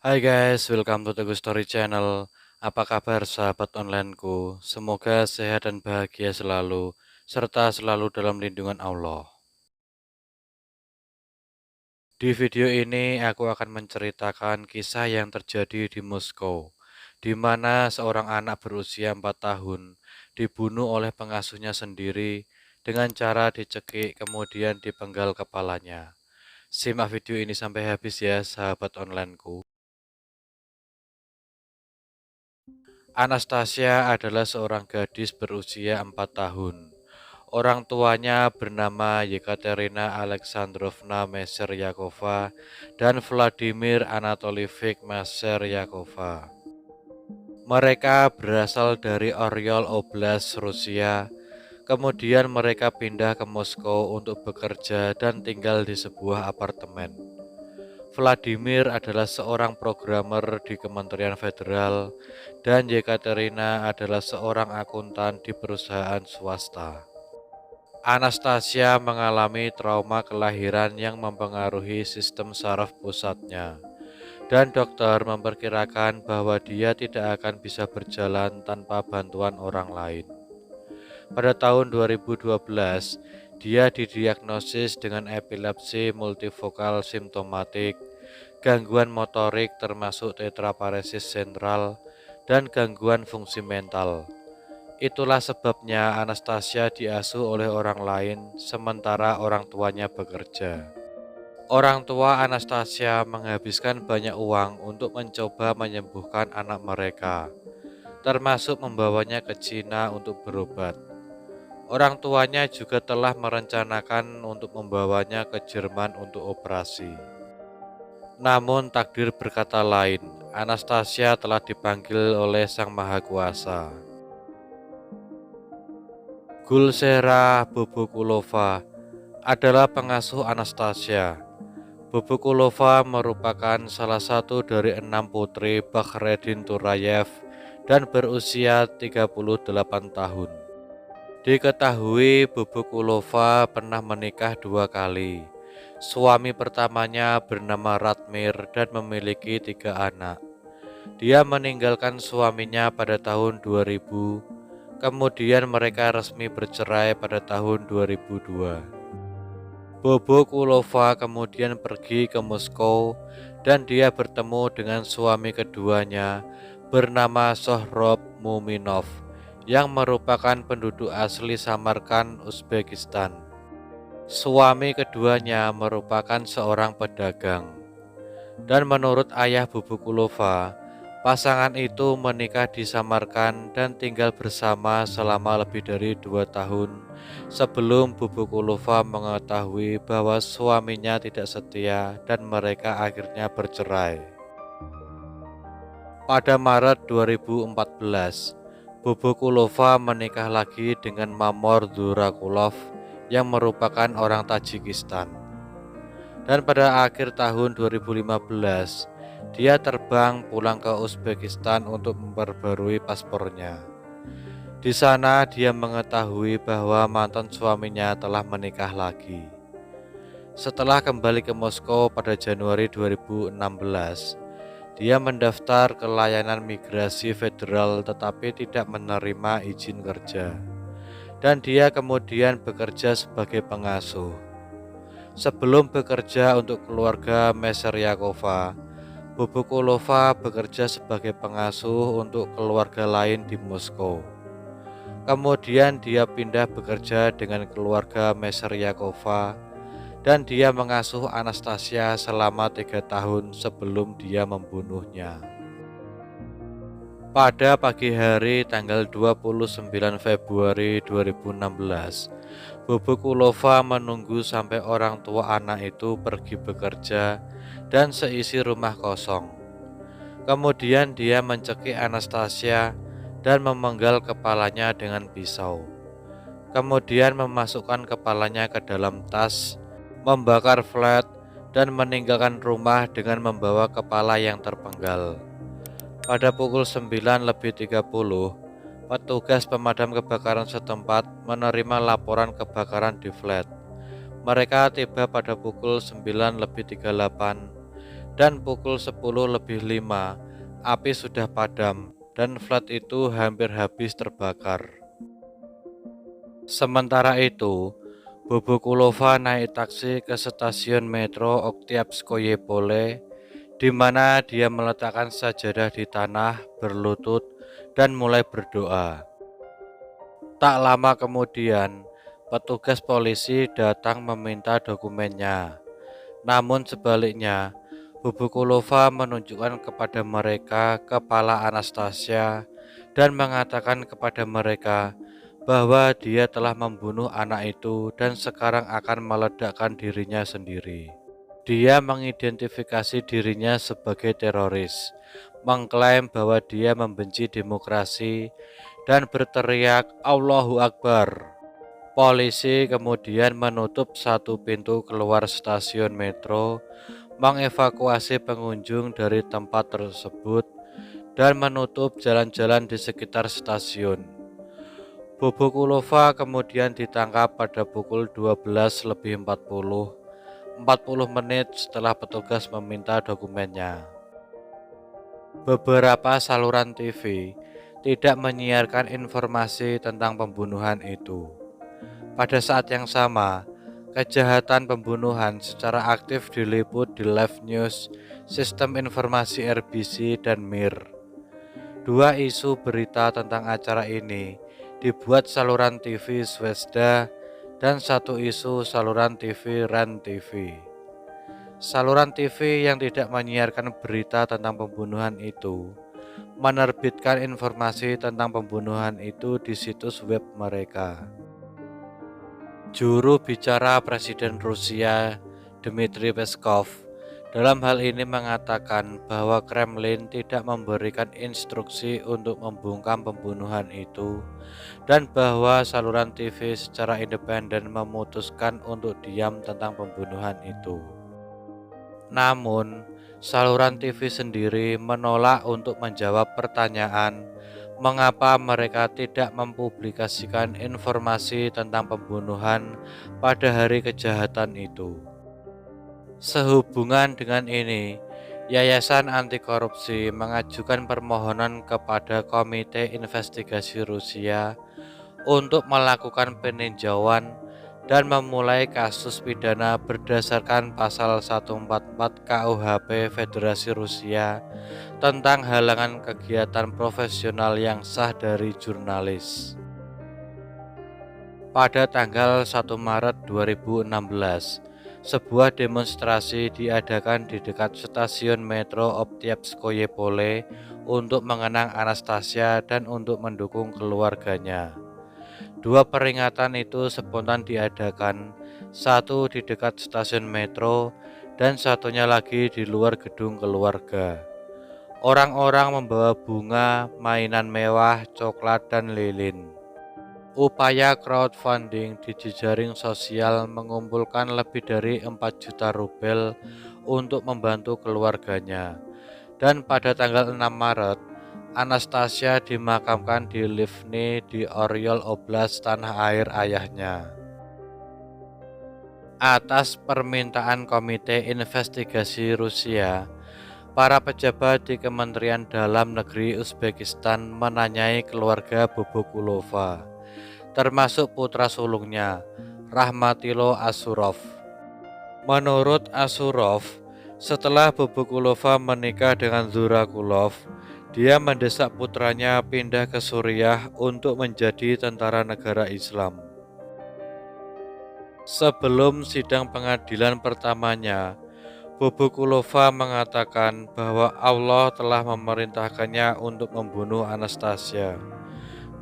Hai guys, welcome to Teguh Story Channel. Apa kabar sahabat onlineku? Semoga sehat dan bahagia selalu, serta selalu dalam lindungan Allah. Di video ini aku akan menceritakan kisah yang terjadi di Moskow, di mana seorang anak berusia 4 tahun dibunuh oleh pengasuhnya sendiri dengan cara dicekik kemudian dipenggal kepalanya. Simak video ini sampai habis ya sahabat onlineku. Anastasia adalah seorang gadis berusia 4 tahun. Orang tuanya bernama Yekaterina Alexandrovna Meseryakova dan Vladimir Anatolievich Meseryakova. Mereka berasal dari Oryol Oblast, Rusia. Kemudian mereka pindah ke Moskow untuk bekerja dan tinggal di sebuah apartemen. Vladimir adalah seorang programmer di Kementerian Federal dan Yekaterina adalah seorang akuntan di perusahaan swasta. Anastasia mengalami trauma kelahiran yang mempengaruhi sistem saraf pusatnya, dan dokter memperkirakan bahwa dia tidak akan bisa berjalan tanpa bantuan orang lain. Pada tahun 2012, dia didiagnosis dengan epilepsi multifokal simptomatik, gangguan motorik termasuk tetraparesis sentral, dan gangguan fungsi mental. Itulah sebabnya Anastasia diasuh oleh orang lain sementara orang tuanya bekerja. Orang tua Anastasia menghabiskan banyak uang untuk mencoba menyembuhkan anak mereka, termasuk membawanya ke Cina untuk berobat. Orang tuanya juga telah merencanakan untuk membawanya ke Jerman untuk operasi. Namun takdir berkata lain, Anastasia telah dipanggil oleh Sang Maha Kuasa. Gulsera Bobokulova adalah pengasuh Anastasia. Bobokulova merupakan salah satu dari 6 putri Bakhreddin Turayev dan berusia 38 tahun. Diketahui Bobokulova pernah menikah 2 kali. Suami pertamanya bernama Ratmir dan memiliki 3 anak. Dia meninggalkan suaminya pada tahun 2000, kemudian mereka resmi bercerai pada tahun 2002. Bobokulova kemudian pergi ke Moskow dan dia bertemu dengan suami keduanya bernama Sohrab Muminov yang merupakan penduduk asli Samarkand, Uzbekistan. Suami keduanya merupakan seorang pedagang. Dan menurut ayah Bobokulova, pasangan itu menikah di Samarkand dan tinggal bersama selama lebih dari 2 tahun sebelum Bobokulova mengetahui bahwa suaminya tidak setia dan mereka akhirnya bercerai. Pada Maret 2014, Bobokulova menikah lagi dengan Mamor Durakulov yang merupakan orang Tajikistan. Dan pada akhir tahun 2015, dia terbang pulang ke Uzbekistan untuk memperbarui paspornya. Di sana dia mengetahui bahwa mantan suaminya telah menikah lagi. Setelah kembali ke Moskow pada Januari 2016, dia mendaftar ke layanan migrasi federal tetapi tidak menerima izin kerja. Dan dia kemudian bekerja sebagai pengasuh. Sebelum bekerja untuk keluarga Meseryakova, Bobokulova bekerja sebagai pengasuh untuk keluarga lain di Moskow. Kemudian dia pindah bekerja dengan keluarga Meseryakova dan dia mengasuh Anastasia selama 3 tahun sebelum dia membunuhnya. Pada pagi hari tanggal 29 Februari 2016, Bobokulova menunggu sampai orang tua anak itu pergi bekerja dan seisi rumah kosong. Kemudian dia mencekik Anastasia dan memenggal kepalanya dengan pisau. Kemudian memasukkan kepalanya ke dalam tas, membakar flat, dan meninggalkan rumah dengan membawa kepala yang terpenggal. Pada pukul 9:30, petugas pemadam kebakaran setempat menerima laporan kebakaran di flat. Mereka tiba pada pukul 9:38 dan pukul 10:05 api sudah padam dan flat itu hampir habis terbakar. Sementara itu, Bobokulova naik taksi ke stasiun metro Oktyabskoye Pole, di mana dia meletakkan sajadah di tanah, berlutut, dan mulai berdoa. Tak lama kemudian, petugas polisi datang meminta dokumennya. Namun sebaliknya, Bobokulova menunjukkan kepada mereka kepala Anastasia dan mengatakan kepada mereka bahwa dia telah membunuh anak itu dan sekarang akan meledakkan dirinya sendiri. Dia mengidentifikasi dirinya sebagai teroris, mengklaim bahwa dia membenci demokrasi, dan berteriak Allahu Akbar. Polisi kemudian menutup satu pintu keluar stasiun metro, mengevakuasi pengunjung dari tempat tersebut, dan menutup jalan-jalan di sekitar stasiun. Bobokulova kemudian ditangkap pada pukul 12:40, 40 menit setelah petugas meminta dokumennya. Beberapa saluran TV tidak menyiarkan informasi tentang pembunuhan itu. Pada saat yang sama, kejahatan pembunuhan secara aktif diliput di Live News, Sistem Informasi RBC, dan MIR. Dua isu berita tentang acara ini dibuat saluran TV Zvezda dan satu isu saluran TV REN TV. Saluran TV yang tidak menyiarkan berita tentang pembunuhan itu menerbitkan informasi tentang pembunuhan itu di situs web mereka. Juru bicara Presiden Rusia, Dmitry Peskov, dalam hal ini mengatakan bahwa Kremlin tidak memberikan instruksi untuk membungkam pembunuhan itu dan bahwa saluran TV secara independen memutuskan untuk diam tentang pembunuhan itu. Namun, saluran TV sendiri menolak untuk menjawab pertanyaan mengapa mereka tidak mempublikasikan informasi tentang pembunuhan pada hari kejahatan itu. Sehubungan dengan ini, Yayasan Anti Korupsi mengajukan permohonan kepada Komite Investigasi Rusia untuk melakukan peninjauan dan memulai kasus pidana berdasarkan pasal 144 KUHP Federasi Rusia tentang halangan kegiatan profesional yang sah dari jurnalis. Pada tanggal 1 Maret 2016, sebuah demonstrasi diadakan di dekat stasiun metro Oktyabskoye Pole untuk mengenang Anastasia dan untuk mendukung keluarganya. Dua peringatan itu spontan diadakan, satu di dekat stasiun metro dan satunya lagi di luar gedung keluarga. Orang-orang membawa bunga, mainan mewah, coklat, dan lilin. Upaya crowdfunding di jejaring sosial mengumpulkan lebih dari 4 juta rubel untuk membantu keluarganya. Dan pada tanggal 6 Maret, Anastasia dimakamkan di Livny di Oryol Oblast, tanah air ayahnya. Atas permintaan Komite Investigasi Rusia, para pejabat di Kementerian Dalam Negeri Uzbekistan menanyai keluarga Bobokulova, termasuk putra sulungnya, Rahmatilo Asurov. Menurut Asurov, setelah Bobokulova menikah dengan Zurakulov, dia mendesak putranya pindah ke Suriah untuk menjadi tentara negara Islam. Sebelum sidang pengadilan pertamanya, Bobokulova mengatakan bahwa Allah telah memerintahkannya untuk membunuh Anastasia.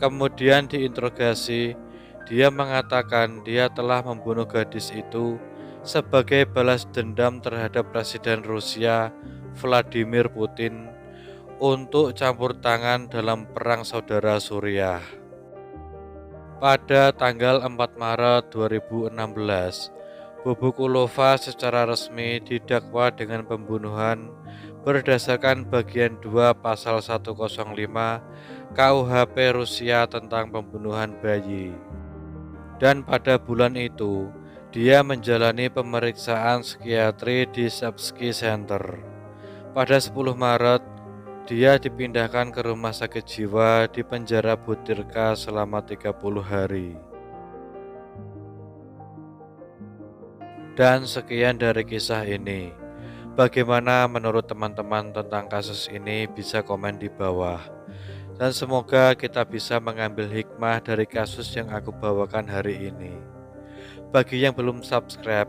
Kemudian diinterogasi, dia mengatakan dia telah membunuh gadis itu sebagai balas dendam terhadap Presiden Rusia, Vladimir Putin, untuk campur tangan dalam perang saudara Suriah. Pada tanggal 4 Maret 2016, Bobokulova secara resmi didakwa dengan pembunuhan berdasarkan bagian 2 pasal 105 KUHP Rusia tentang pembunuhan bayi. Dan pada bulan itu, dia menjalani pemeriksaan psikiatri di Sepsky Center. Pada 10 Maret, dia dipindahkan ke rumah sakit jiwa di penjara Butyrka selama 30 hari. Dan sekian dari kisah ini. Bagaimana menurut teman-teman tentang kasus ini? Bisa komen di bawah. Dan semoga kita bisa mengambil hikmah dari kasus yang aku bawakan hari ini. Bagi yang belum subscribe,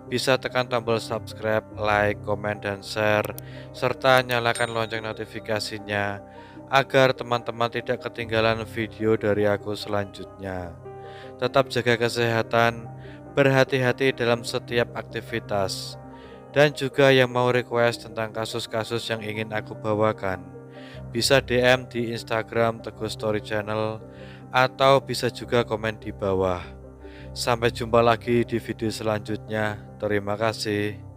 bisa tekan tombol subscribe, like, komen, dan share, serta nyalakan lonceng notifikasinya agar teman-teman tidak ketinggalan video dari aku selanjutnya. Tetap jaga kesehatan, berhati-hati dalam setiap aktivitas, dan juga yang mau request tentang kasus-kasus yang ingin aku bawakan, bisa DM di Instagram Teguh Story Channel atau bisa juga komen di bawah. Sampai jumpa lagi di video selanjutnya. Terima kasih.